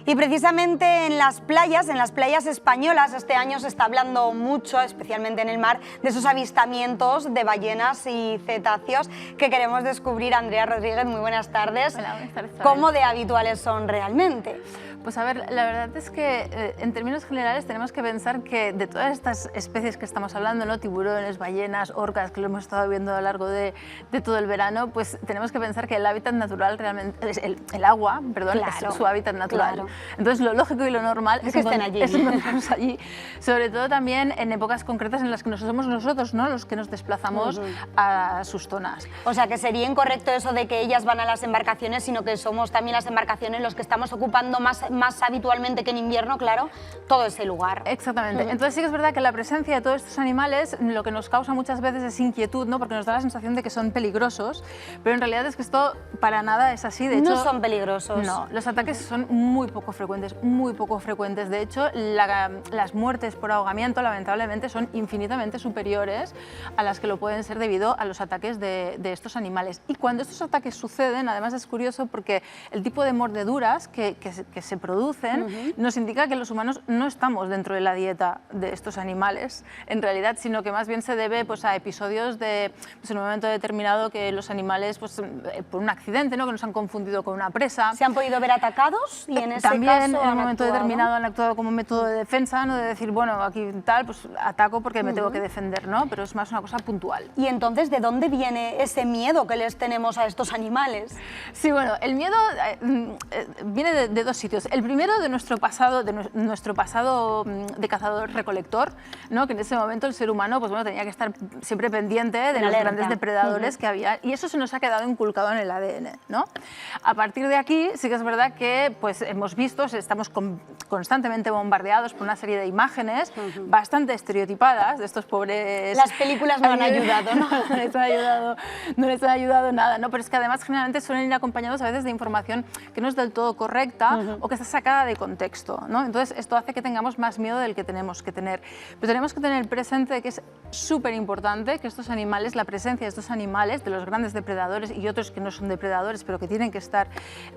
Y precisamente en las playas españolas, este año se está hablando mucho, especialmente en el mar, de esos avistamientos de ballenas y cetáceos que queremos descubrir. Andrea Rodríguez, muy buenas tardes. Hola, buenas tardes. ¿Cómo de habituales son realmente? Pues a ver, la verdad es que en términos generales tenemos que pensar que de todas estas especies que estamos hablando, ¿no? Tiburones, ballenas, orcas, que lo hemos estado viendo a lo largo de todo el verano, pues tenemos que pensar que el hábitat natural realmente, el agua, perdón, claro, es su hábitat natural. Claro. Entonces lo lógico y lo normal es que estén allí. Es encontrarnos allí, sobre todo también en épocas concretas en las que somos nosotros, ¿no?, los que nos desplazamos a sus zonas. O sea, que sería incorrecto eso de que ellas van a las embarcaciones, sino que somos también las embarcaciones los que estamos ocupando más habitualmente que en invierno, claro, todo ese lugar. Exactamente. Entonces sí que es verdad que la presencia de todos estos animales lo que nos causa muchas veces es inquietud, ¿no?, porque nos da la sensación de que son peligrosos, pero en realidad es que esto para nada es así. De hecho, no son peligrosos. No, los ataques son muy poco frecuentes, muy poco frecuentes. De hecho, las muertes por ahogamiento, lamentablemente, son infinitamente superiores a las que lo pueden ser debido a los ataques de estos animales. Y cuando estos ataques suceden, además es curioso porque el tipo de mordeduras que se producen nos indica que los humanos no estamos dentro de la dieta de estos animales, en realidad, sino que más bien se debe, pues, a episodios de, pues, en un momento determinado que los animales, pues, por un accidente, ¿no?, que nos han confundido con una presa. ¿Se han podido ver atacados? Y en ese también caso en un momento actuado, determinado han actuado como método de defensa, ¿no?, de decir, bueno, aquí tal, pues ataco porque me tengo que defender, ¿no?, pero es más una cosa puntual. ¿Y entonces de dónde viene ese miedo que les tenemos a estos animales? Sí, bueno, el miedo viene de dos sitios. El primero de nuestro pasado de cazador-recolector, ¿no?, que en ese momento el ser humano, pues bueno, tenía que estar siempre pendiente de los grandes depredadores que había, y eso se nos ha quedado inculcado en el ADN, ¿no? A partir de aquí sí que es verdad que, pues, hemos visto, estamos constantemente bombardeados por una serie de imágenes bastante estereotipadas de estos pobres... Las películas no han ayudado, ¿no? No les ha ayudado nada, ¿no? Pero es que además generalmente suelen ir acompañados a veces de información que no es del todo correcta o que está sacada de contexto, ¿no? Entonces esto hace que tengamos más miedo del que tenemos que tener. Pero tenemos que tener presente que es súper importante que estos animales, la presencia de estos animales, de los grandes depredadores y otros que no son depredadores pero que tienen que estar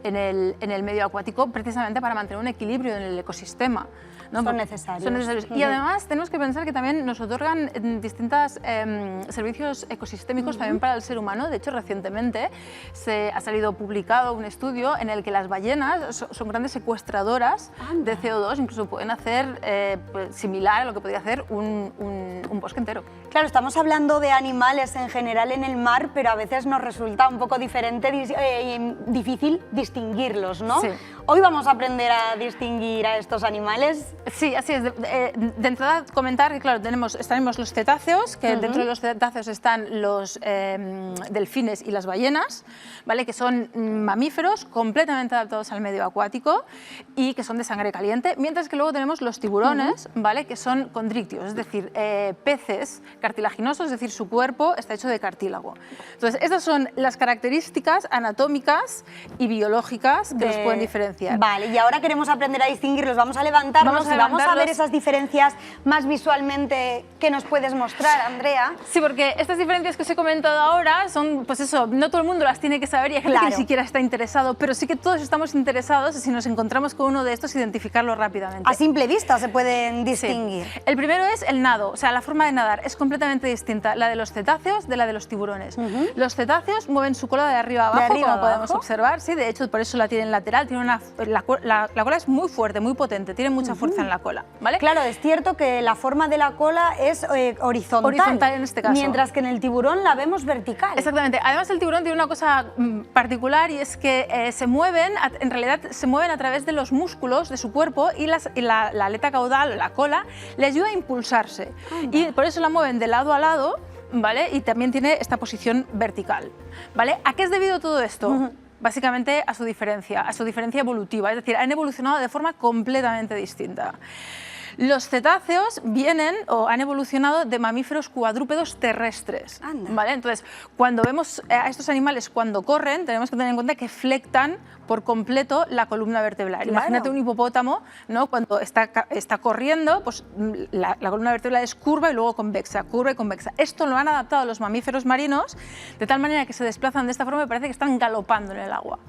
en el medio acuático precisamente para mantener un equilibrio en el ecosistema, ¿no? Son necesarios. Son necesarios. Y además tenemos que pensar que también nos otorgan distintos servicios ecosistémicos también para el ser humano. De hecho, recientemente ha salido publicado un estudio en el que las ballenas son grandes secuestradoras de CO2, incluso pueden hacer pues, similar a lo que podría hacer un bosque entero. Claro, estamos hablando de animales en general en el mar, pero a veces nos resulta un poco difícil distinguirlos, ¿no? Sí. Hoy vamos a aprender a distinguir a estos animales. Sí, así es. De entrada, comentar que, claro, tenemos los cetáceos, que dentro de los cetáceos están los delfines y las ballenas, ¿vale?, que son mamíferos completamente adaptados al medio acuático y que son de sangre caliente, mientras que luego tenemos los tiburones, ¿vale?, que son condrictios, es decir, peces cartilaginosos, es decir, su cuerpo está hecho de cartílago. Entonces, estas son las características anatómicas y biológicas que los pueden diferenciar. Vale, y ahora queremos aprender a distinguirlos. Vamos a levantarnos y vamos a ver esas diferencias más visualmente que nos puedes mostrar, Andrea. Sí, porque estas diferencias que os he comentado ahora son, pues eso, no todo el mundo las tiene que saber y hay gente que ni siquiera está interesado, pero sí que todos estamos interesados y si nos encontramos con uno de estos, identificarlo rápidamente. A simple vista se pueden distinguir. Sí. El primero es el nado, o sea, la forma de nadar es completamente distinta, la de los cetáceos de la de los tiburones. Los cetáceos mueven su cola de arriba a abajo, como podemos observar, sí, de hecho por eso la tienen lateral, tiene la cola es muy fuerte, muy potente, tiene mucha fuerza en la cola, ¿vale? Claro, es cierto que la forma de la cola es horizontal. Horizontal en este caso. Mientras que en el tiburón la vemos vertical. Exactamente. Además el tiburón tiene una cosa particular y es que en realidad se mueven a través de los músculos de su cuerpo y la aleta caudal, la cola, le ayuda a impulsarse. Y por eso la mueven de lado a lado, ¿vale? Y también tiene esta posición vertical, ¿vale? ¿A qué es debido todo esto? Básicamente a su diferencia evolutiva, es decir, han evolucionado de forma completamente distinta. Los cetáceos vienen o han evolucionado de mamíferos cuadrúpedos terrestres, ¿vale? Entonces, cuando vemos a estos animales cuando corren, tenemos que tener en cuenta que flectan por completo la columna vertebral. Claro. Imagínate un hipopótamo, ¿no? Cuando está corriendo, pues la columna vertebral es curva y luego convexa, curva y convexa. Esto lo han adaptado los mamíferos marinos de tal manera que se desplazan de esta forma y parece que están galopando en el agua.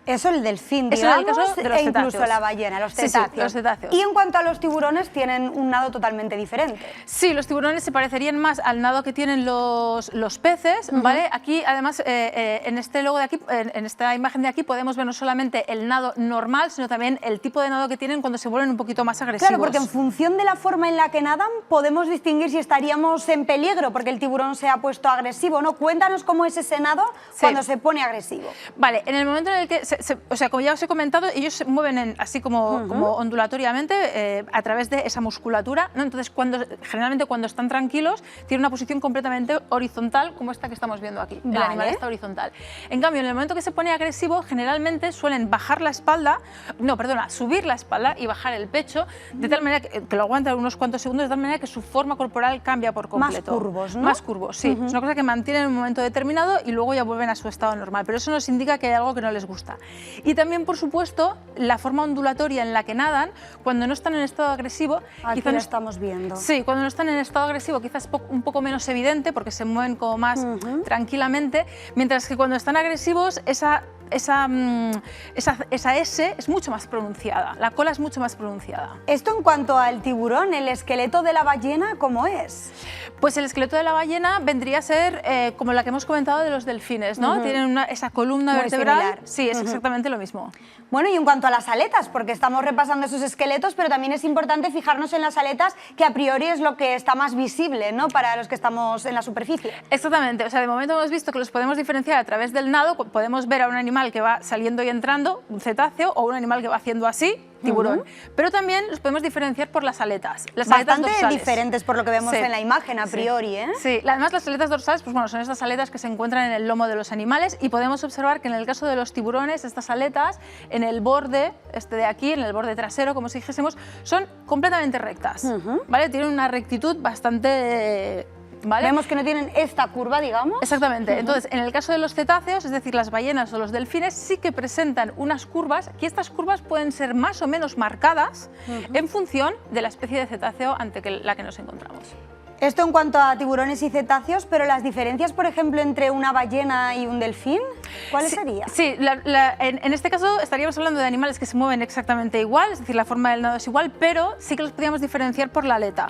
Eso el delfín, Eso en el digamos, caso de los e incluso cetáceos. la ballena, los Sí, sí, cetáceos. los cetáceos. Y en cuanto a los tiburones, tienen un nado totalmente diferente. Sí, los tiburones se parecerían más al nado que tienen los peces, ¿vale? Aquí, además, en este logo de aquí, en esta imagen de aquí, podemos ver no solamente el nado normal, sino también el tipo de nado que tienen cuando se vuelven un poquito más agresivos. Claro, porque en función de la forma en la que nadan, podemos distinguir si estaríamos en peligro porque el tiburón se ha puesto agresivo, ¿no? Cuéntanos cómo es ese nado cuando se pone agresivo. Vale, en el momento en el que, o sea, como ya os he comentado, ellos se mueven así como, como ondulatoriamente a través de esa musculatura, ¿no? Entonces, generalmente cuando están tranquilos, tienen una posición completamente horizontal, como esta que estamos viendo aquí. Vale. El animal está horizontal. En cambio, en el momento que se pone agresivo, generalmente suelen bajar la espalda, no, perdona, subir la espalda y bajar el pecho, de tal manera que lo aguantan unos cuantos segundos, de tal manera que su forma corporal cambia por completo. Más curvos, ¿no? Más curvos, sí. Es una cosa que mantienen en un momento determinado y luego ya vuelven a su estado normal, pero eso nos indica que hay algo que no les gusta. Y también, por supuesto, la forma ondulatoria en la que nadan, cuando no están en estado agresivo... Aquí quizá lo no, estamos viendo. Sí, cuando no están en estado agresivo quizás es un poco menos evidente porque se mueven como más tranquilamente, mientras que cuando están agresivos esa S es mucho más pronunciada, la cola es mucho más pronunciada. Esto en cuanto al tiburón, ¿el esqueleto de la ballena cómo es? Pues el esqueleto de la ballena vendría a ser como la que hemos comentado de los delfines, ¿no? Tienen esa columna muy vertebral. similar. Sí, es exactamente lo mismo. Bueno, y en cuanto a las aletas, porque estamos repasando esos esqueletos, pero también es importante fijarnos en las aletas, que a priori es lo que está más visible, ¿no?, para los que estamos en la superficie. Exactamente, o sea, de momento hemos visto que los podemos diferenciar a través del nado, podemos ver a un animal que va saliendo y entrando, un cetáceo, o un animal que va haciendo así, tiburón, pero también los podemos diferenciar por las aletas. Las aletas Bastante dorsales. diferentes por lo que vemos en la imagen a priori, ¿eh? Sí, además las aletas dorsales, pues bueno, son estas aletas que se encuentran en el lomo de los animales y podemos observar que en el caso de los tiburones, estas aletas en el borde, de aquí, en el borde trasero, como si dijésemos, son completamente rectas, ¿vale? Tienen una rectitud bastante... ¿vale? Vemos que no tienen esta curva, digamos. Exactamente. Entonces, en el caso de los cetáceos, es decir, las ballenas o los delfines, sí que presentan unas curvas, y estas curvas pueden ser más o menos marcadas en función de la especie de cetáceo ante la que nos encontramos. Esto en cuanto a tiburones y cetáceos, pero las diferencias, por ejemplo, entre una ballena y un delfín, ¿cuáles serían? Sí, en este caso estaríamos hablando de animales que se mueven exactamente igual, es decir, la forma del nado es igual, pero sí que los podríamos diferenciar por la aleta,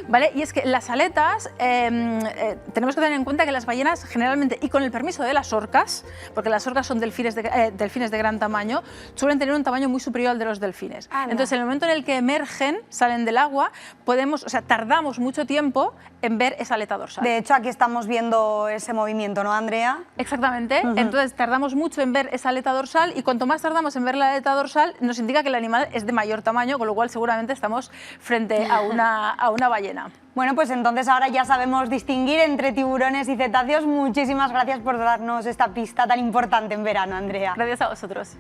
¿vale? Y es que las aletas, tenemos que tener en cuenta que las ballenas generalmente, y con el permiso de las orcas, porque las orcas son delfines de gran tamaño, suelen tener un tamaño muy superior al de los delfines. Entonces, en el momento en el que emergen, salen del agua, tardamos mucho tiempo en ver esa aleta dorsal. De hecho, aquí estamos viendo ese movimiento, ¿no, Andrea? Exactamente. Entonces tardamos mucho en ver esa aleta dorsal y cuanto más tardamos en ver la aleta dorsal nos indica que el animal es de mayor tamaño, con lo cual seguramente estamos frente a una ballena. Bueno, pues entonces ahora ya sabemos distinguir entre tiburones y cetáceos. Muchísimas gracias por darnos esta pista tan importante en verano, Andrea. Gracias a vosotros.